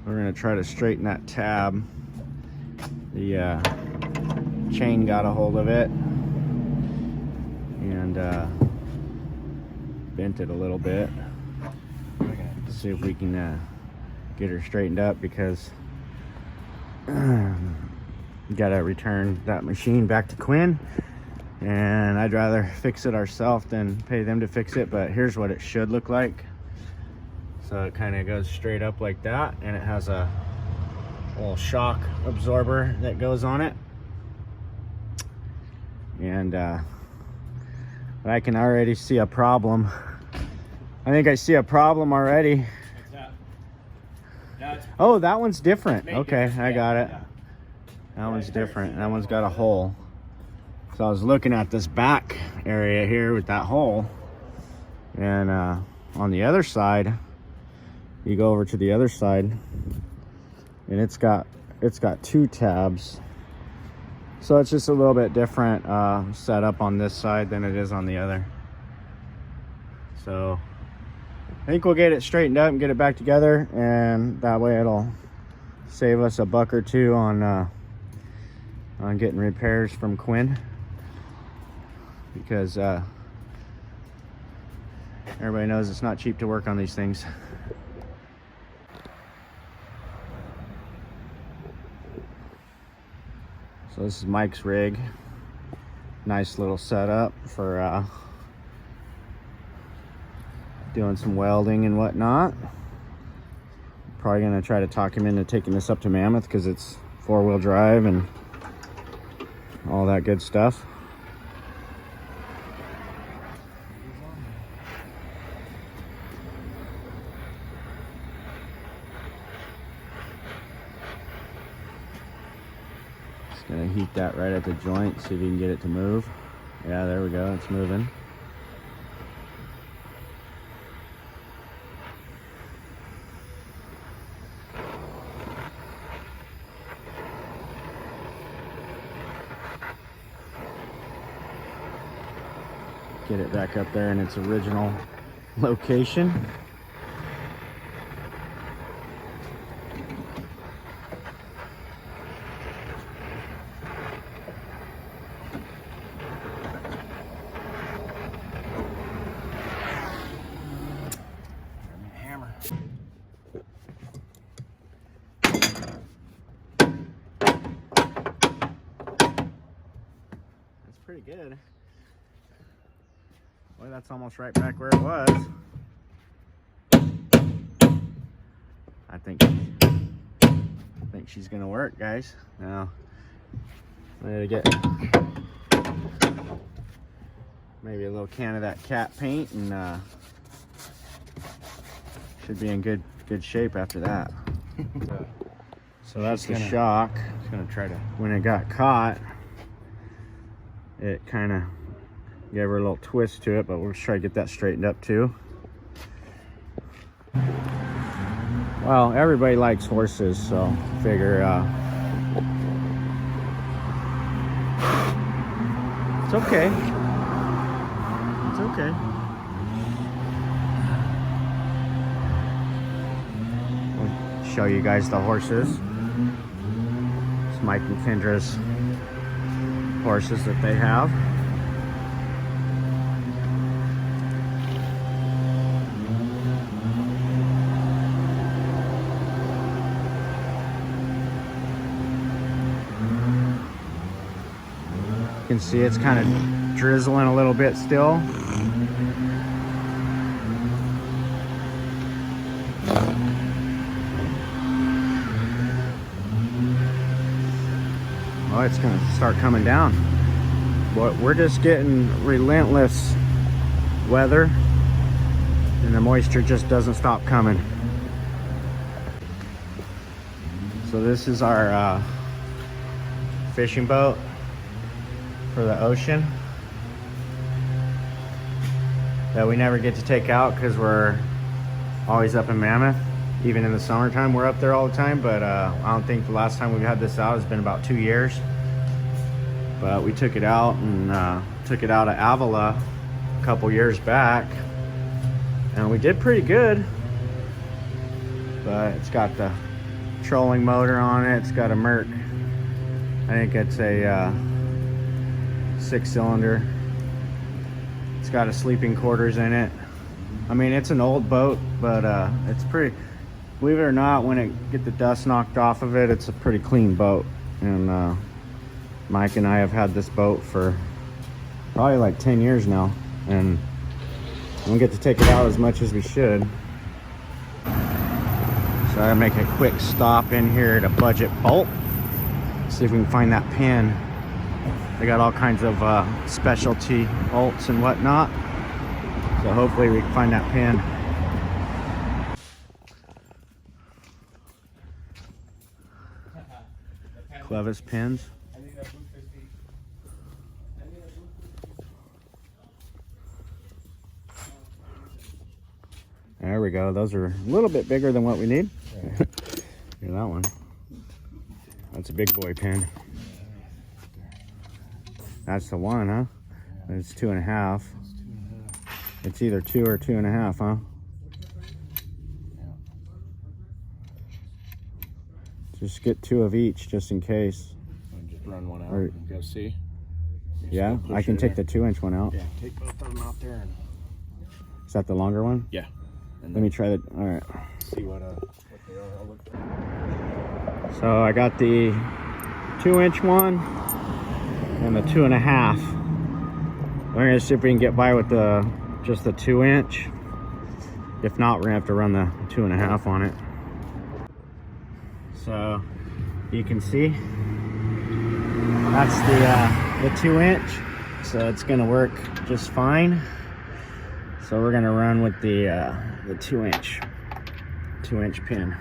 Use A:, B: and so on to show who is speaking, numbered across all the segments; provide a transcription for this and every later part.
A: We're gonna try to straighten that tab. The chain got a hold of it and bent it a little bit. See if we can get her straightened up, because gotta return that machine back to Quinn, and I'd rather fix it ourselves than pay them to fix it. But here's what it should look like. So it kind of goes straight up like that, and it has a little shock absorber that goes on it. And but I can already see a problem. I think I see a problem already.
B: What's that?
A: Oh, that one's different. Okay,
B: different.
A: I got it.
B: Yeah.
A: That one's different. That one's got a hole. So I was looking at this back area here with that hole, and on the other side, you go over to the other side, and it's got 2 tabs. So it's just a little bit different setup on this side than it is on the other. So I think we'll get it straightened up and get it back together, and that way it'll save us a buck or two on getting repairs from Quinn, because everybody knows it's not cheap to work on these things. So this is Mike's rig. Nice little setup for doing some welding and whatnot. Probably gonna try to talk him into taking this up to Mammoth, because it's 4-wheel drive and all that good stuff. Just gonna heat that right at the joint, see if you can get it to move. Yeah, there we go, it's moving. Get it back up there in its original location.
B: Hammer.
A: That's pretty good. Boy, that's almost right back where it was. I think she's gonna work, guys. Now, I'm gonna get maybe a little can of that cat paint, and should be in good shape after that. So that's the shock. Just gonna try to. When it got caught, it kind of gave her a little twist to it, but we'll try to get that straightened up too. Well, everybody likes horses, so figure it's okay. It's okay. I'll show you guys the horses. It's Mike and Kendra's horses that they have. You can see it's kind of drizzling a little bit still. Oh, it's gonna start coming down. But we're just getting relentless weather, and the moisture just doesn't stop coming. So this is our fishing boat for the ocean that we never get to take out because we're always up in Mammoth. Even in the summertime, we're up there all the time, but I don't think the last time we've had this out has been about 2 years. But we took it out and took it out of Avila a couple years back, and we did pretty good. But it's got the trolling motor on it. It's got a Merc. I think it's a 6-cylinder. It's got a sleeping quarters in it. I mean, it's an old boat, but it's pretty, believe it or not, when it get the dust knocked off of it, it's a pretty clean boat. And Mike and I have had this boat for probably like 10 years now, and we don't get to take it out as much as we should. So I make a quick stop in here at a Budget Bolt, see if we can find that pin. They got all kinds of specialty bolts and whatnot, so hopefully we can find that pin. Clevis pins. There we go. Those are a little bit bigger than what we need. Here's that one. That's a big boy pin. That's the one, huh? It's 2.5. It's either 2 or 2.5, huh? Just get 2 of each, just in case.
B: Just run one out and go see.
A: Yeah, I can take the 2-inch one out.
B: Yeah, take both of them out there. And...
A: Is that the longer one?
B: Yeah.
A: Let me try that. All right.
B: See what they are. I'll look for.
A: So I got the 2-inch one and the 2.5. We're gonna see if we can get by with just the 2-inch. If not, we're gonna have to run the 2.5 on it. So you can see that's the 2-inch. So it's gonna work just fine. So we're gonna run with the 2-inch pin.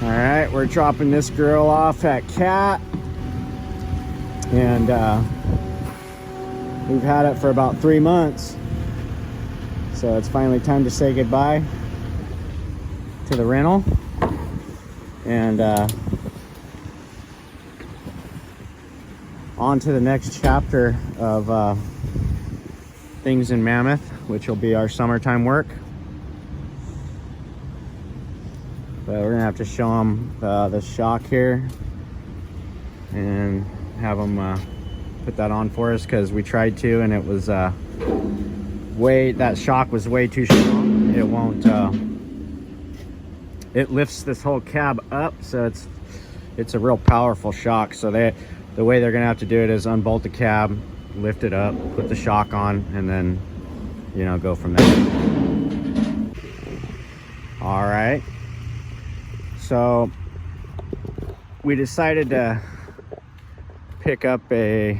A: All right, we're dropping this girl off at Cat, and we've had it for about 3 months. So it's finally time to say goodbye to the rental. And on to the next chapter of things in Mammoth, which will be our summertime work. But we're gonna have to show them the shock here and have them put that on for us, because we tried to, and it was that shock was way too strong. It won't it lifts this whole cab up, so it's a real powerful shock. So the way they're gonna have to do it is unbolt the cab, lift it up, put the shock on, and then, you know, go from there. All right, so we decided to pick up it's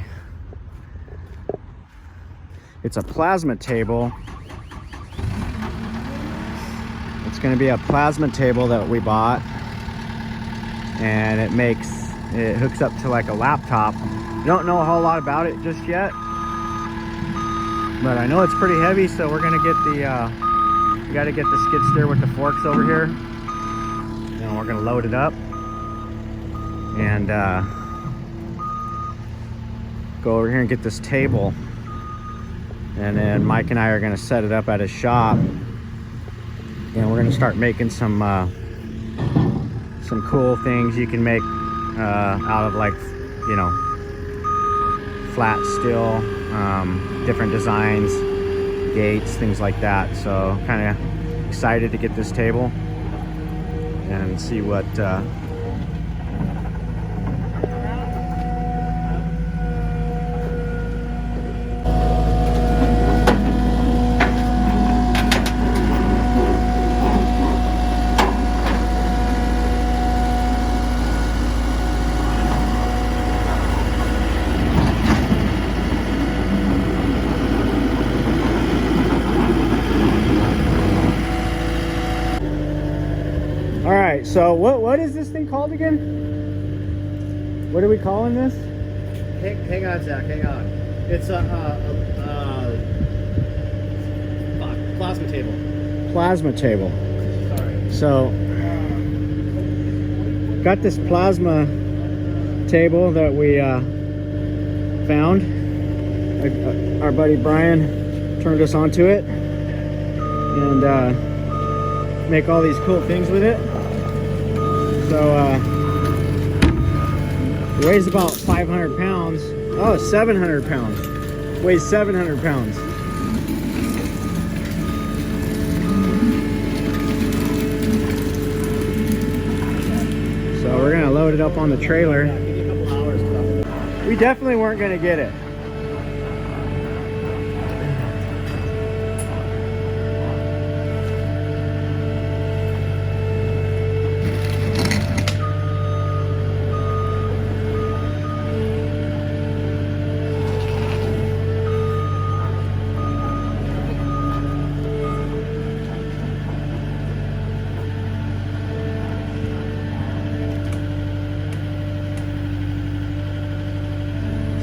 A: a plasma table. It's going to be a plasma table that we bought, and it hooks up to like a laptop. Don't know a whole lot about it just yet, but I know it's pretty heavy, so we're going to get we got to get the skid steer with the forks over here, and we're going to load it up and go over here and get this table. And then Mike and I are going to set it up at his shop, and we're going to start making some cool things you can make out of, like, you know, flat steel, different designs, gates, things like that. So kind of excited to get this table and see what So what is this thing called again? What are we calling this?
C: Hang on, Zach. Hang on. It's a plasma table.
A: Plasma table.
C: Sorry.
A: So got this plasma table that we found. Our buddy Brian turned us onto it, and make all these cool things with it. So it weighs about 500 pounds. Oh, 700 pounds. Weighs 700 pounds. So we're gonna load it up on the trailer. We definitely weren't gonna get it.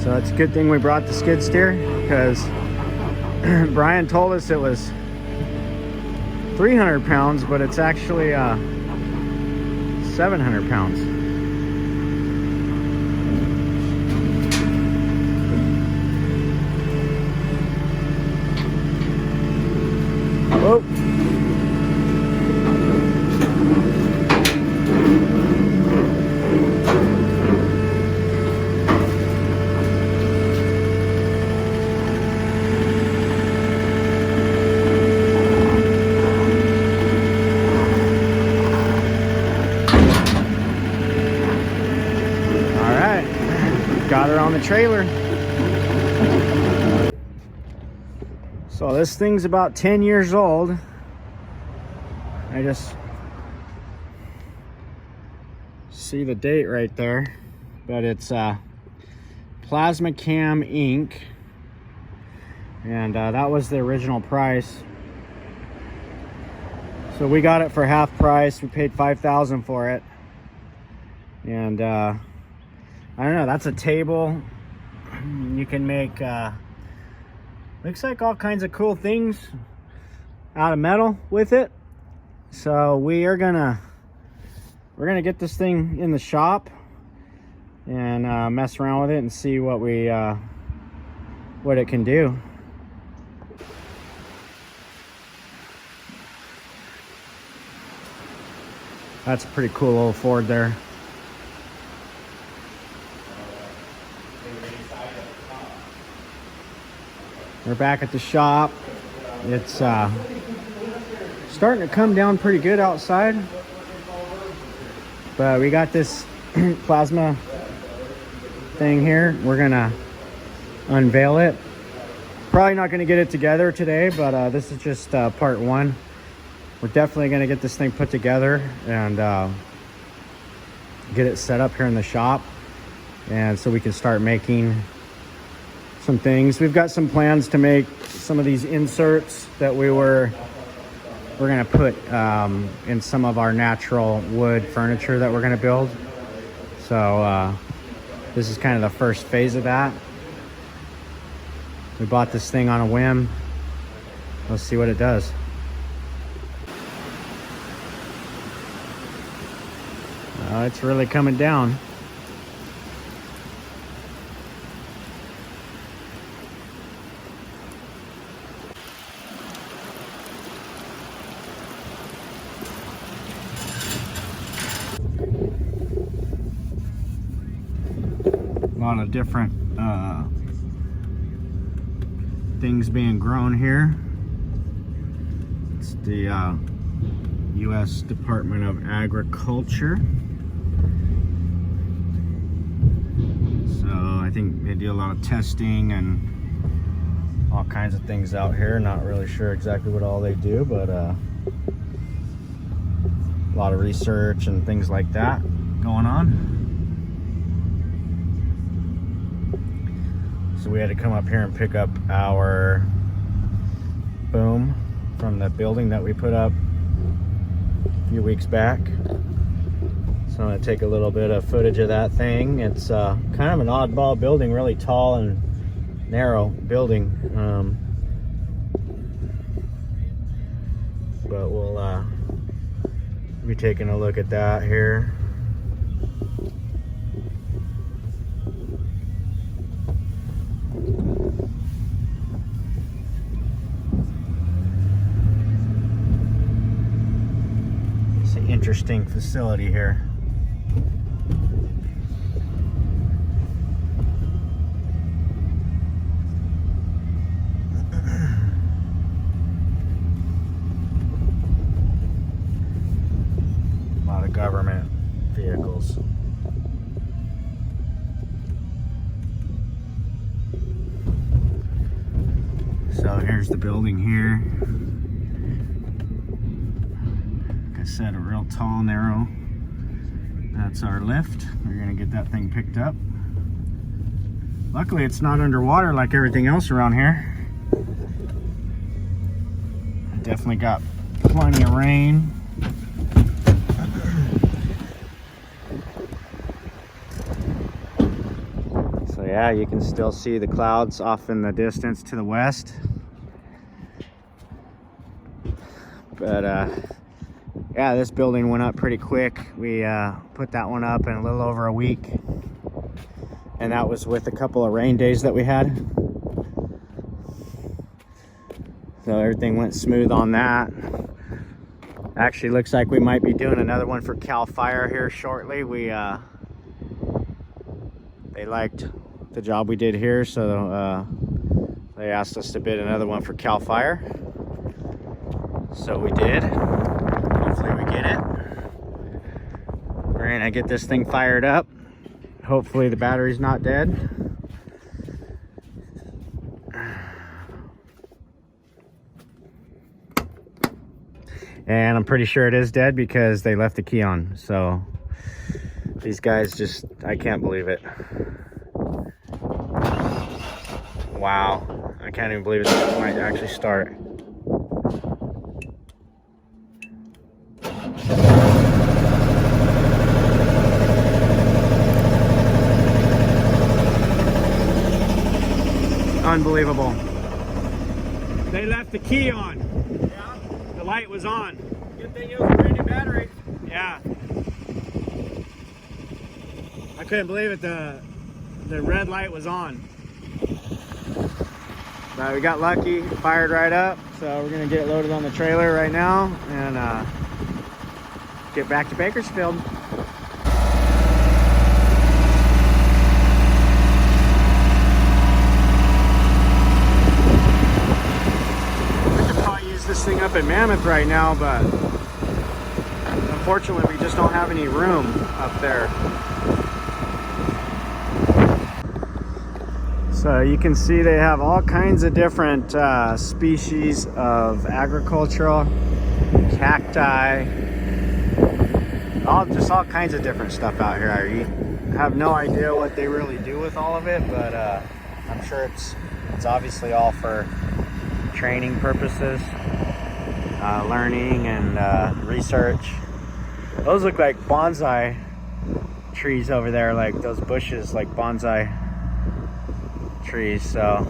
A: So it's a good thing we brought the skid steer, because Brian told us it was 300 pounds, but it's actually 700 pounds. Whoa. Got her on the trailer. So this thing's about 10 years old. I just see the date right there, but it's Plasma Cam ink, and that was the original price. So we got it for half price. We paid $5,000 for it, and I don't know, that's a table. You can make looks like all kinds of cool things out of metal with it. So we're gonna get this thing in the shop and mess around with it and see what it can do. That's a pretty cool old Ford there. We're back at the shop. It's starting to come down pretty good outside, but we got this plasma thing here. We're gonna unveil it. Probably not gonna get it together today, but this is just part one. We're definitely gonna get this thing put together and get it set up here in the shop, and so we can start making some things. We've got some plans to make some of these inserts that we're gonna put in some of our natural wood furniture that we're gonna build. So this is kind of the first phase of that. We bought this thing on a whim. Let's see what it does. It's really coming down. A lot of different things being grown here. It's the U.S. Department of Agriculture. So I think they do a lot of testing and all kinds of things out here. Not really sure exactly what all they do, but a lot of research and things like that going on. So we had to come up here and pick up our boom from the building that we put up a few weeks back. So I'm gonna take a little bit of footage of that thing. It's kind of an oddball building, really tall and narrow building. But we'll be taking a look at that here. interesting facility here. A lot of government vehicles. So here's the building here. Like I said, a real tall, narrow. That's our lift. We're gonna get that thing picked up. Luckily, it's not underwater like everything else around here. Definitely got plenty of rain. So yeah, you can still see the clouds off in the distance to the west. But yeah, this building went up pretty quick. We put that one up in a little over a week. And that was with a couple of rain days that we had. So everything went smooth on that. Actually looks like we might be doing another one for Cal Fire here shortly. They liked the job we did here, so they asked us to bid another one for Cal Fire. So we did. Hopefully we get it. We're gonna get this thing fired up. Hopefully the battery's not dead. And I'm pretty sure it is dead because they left the key on. So these guys just, I can't believe it. Wow, I can't even believe it might actually start. Unbelievable. They left the key on.
B: Yeah.
A: The light was on.
B: Good thing it was a brand new battery.
A: Yeah. I couldn't believe it. The red light was on. But we got lucky, it fired right up. So we're gonna get it loaded on the trailer right now and get back to Bakersfield. This thing up at Mammoth right now, but unfortunately we just don't have any room up there. So you can see they have all kinds of different species of agricultural cacti, all kinds of different stuff out here. I have no idea what they really do with all of it, but I'm sure it's obviously all for training purposes, learning and research. Those look like bonsai trees over there, like those bushes, like bonsai trees. So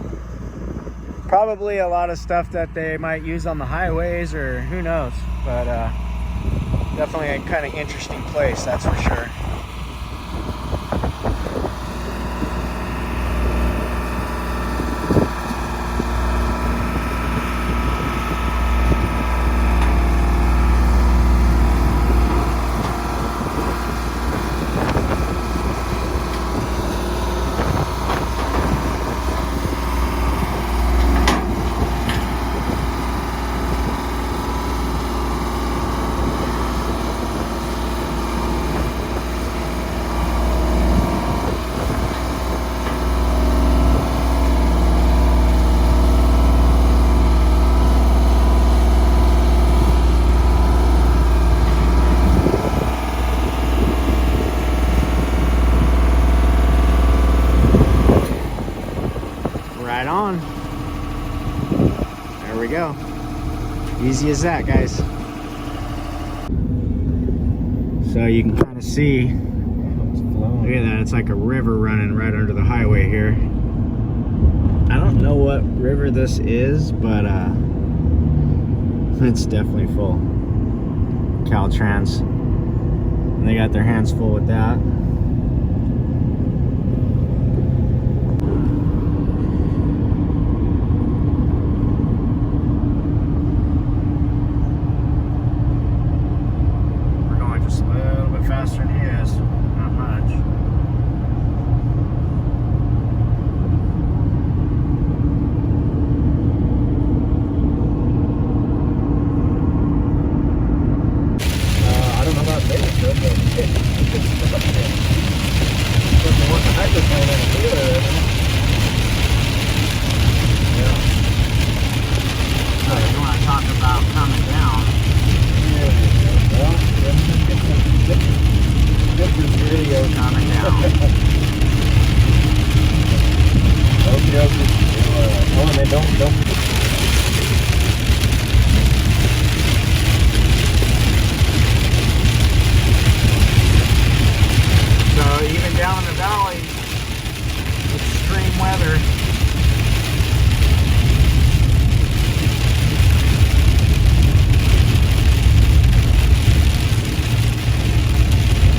A: probably a lot of stuff that they might use on the highways, or who knows, but definitely a kind of interesting place, that's for sure. Right on. There we go. Easy as that, guys. So you can kind of see, look at that, it's like a river running right under the highway here. I don't know what river this is, but it's definitely full. Caltrans. And they got their hands full with that. don't. So even down in the valley, extreme weather.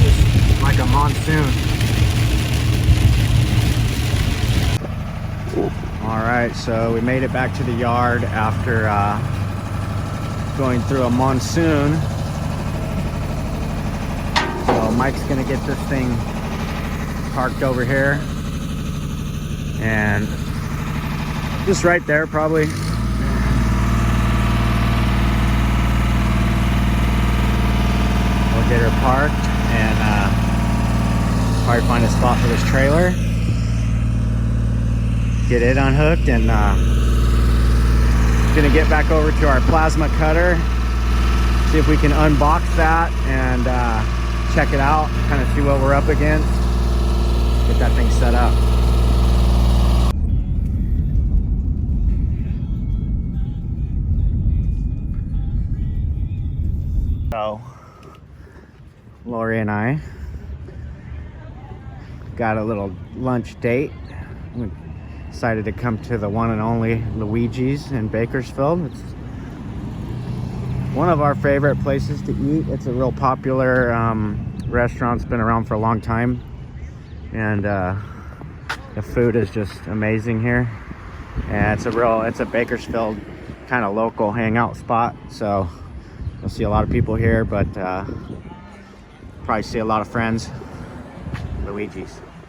A: Just like a monsoon. All right, so we made it back to the yard after going through a monsoon. So Mike's gonna get this thing parked over here, and just right there probably. We'll get her parked and probably find a spot for this trailer, get it unhooked, and gonna get back over to our plasma cutter, see if we can unbox that and check it out, kind of see what we're up against, get that thing set up. So Lori and I got a little lunch date. We decided to come to the one and only Luigi's in Bakersfield. It's one of our favorite places to eat. It's a real popular restaurant. It's been around for a long time, and the food is just amazing here. And it's a Bakersfield kind of local hangout spot. So you'll see a lot of people here, but probably see a lot of friends. Luigi's.